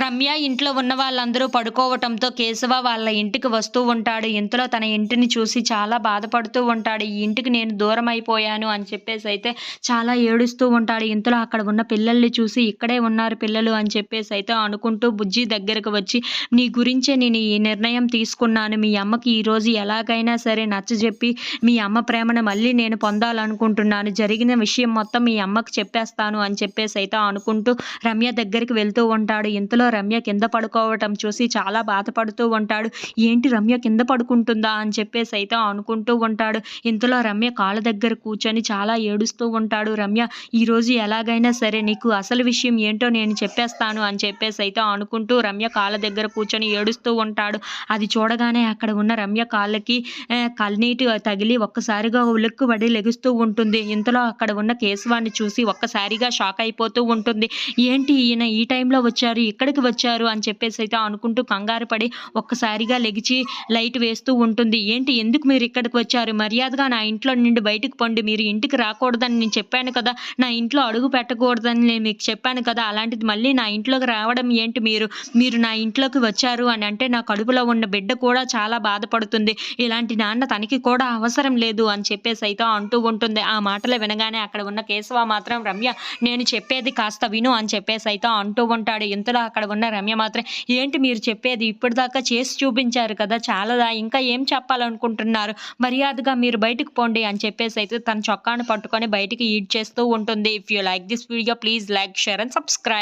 రమ్య ఇంట్లో ఉన్న వాళ్ళందరూ పడుకోవటంతో కేశవ వాళ్ళ ఇంటికి వస్తూ ఉంటాడు. ఇంతలో తన ఇంటిని చూసి చాలా బాధపడుతూ ఉంటాడు. ఈ ఇంటికి నేను దూరం అయిపోయాను అని చెప్పేసైతే చాలా ఏడుస్తూ ఉంటాడు. ఇంతలో అక్కడ ఉన్న పిల్లల్ని చూసి ఇక్కడే ఉన్నారు పిల్లలు అని చెప్పేసైతే అనుకుంటూ బుజ్జి దగ్గరకు వచ్చి, నీ గురించే నేను ఈ నిర్ణయం తీసుకున్నాను. మీ అమ్మకి ఈరోజు ఎలాగైనా సరే నచ్చజెప్పి మీ అమ్మ ప్రేమను మళ్ళీ నేను పొందాలనుకుంటున్నాను. జరిగిన విషయం మొత్తం మీ అమ్మకి చెప్పేస్తాను అని చెప్పేసైతే అనుకుంటూ రమ్య దగ్గరికి వెళ్తూ ఉంటాడు. ఇంతలో రమ్య కింద పడుకోవటం చూసి చాలా బాధపడుతూ ఉంటాడు. ఏంటి రమ్య కింద పడుకుంటుందా అని చెప్పేసైతే అనుకుంటూ ఉంటాడు. ఇంతలో రమ్య కాళ్ళ దగ్గర కూర్చొని చాలా ఏడుస్తూ ఉంటాడు. రమ్య, ఈరోజు ఎలాగైనా సరే నీకు అసలు విషయం ఏంటో నేను చెప్పేస్తాను అని చెప్పేసైతే అనుకుంటూ రమ్య కాళ్ళ దగ్గర కూర్చొని ఏడుస్తూ ఉంటాడు. అది చూడగానే అక్కడ ఉన్న రమ్య కాళ్ళకి కన్నీటి తగిలి ఒక్కసారిగా ఉలిక్కుపడి లెగుస్తూ ఉంటుంది. ఇంతలో అక్కడ ఉన్న కేశవాన్ని చూసి ఒక్కసారిగా షాక్ అయిపోతూ ఉంటుంది. ఏంటి ఈయన ఈ టైంలో వచ్చారు, ఇక్కడికి వచ్చారు అని చెప్పేసైతే అనుకుంటూ కంగారు పడి ఒక్కసారిగా లెగిచి లైట్ వేస్తూ ఉంటుంది. ఏంటి, ఎందుకు మీరు ఇక్కడికి వచ్చారు? మర్యాదగా నా ఇంట్లో నుండి బయటకు పొండి. మీరు ఇంటికి రాకూడదని నేను చెప్పాను కదా, నా ఇంట్లో అడుగు పెట్టకూడదని నేను మీకు చెప్పాను కదా, అలాంటిది మళ్ళీ నా ఇంట్లోకి రావడం ఏంటి? మీరు నా ఇంట్లోకి వచ్చారు అని అంటే నా కడుపులో ఉన్న బిడ్డ కూడా చాలా బాధపడుతుంది. ఇలాంటి నాన్న తనకి కూడా అవసరం లేదు అని చెప్పేసైతే అంటూ ఉంటుంది. ఆ మాటలు వినగానే అక్కడ ఉన్న కేశవ మాత్రం, రమ్య నేను చెప్పేది కాస్త విను అని చెప్పేసైతే అంటూ ఉంటాడు. ఇంతలో అక్కడ ఉన్న రమ్య మాత్రం, ఏంటి మీరు చెప్పేది? ఇప్పటిదాకా చేసి చూపించారు కదా, చాలదా? ఇంకా ఏం చెప్పాలనుకుంటున్నారు? మర్యాదగా మీరు బయటకు పోండి అని చెప్పేసైతే తన చొక్కాను పట్టుకొని బయటికి ఈడ్చేస్తూ ఉంటుంది. If you like this video please like, share and subscribe.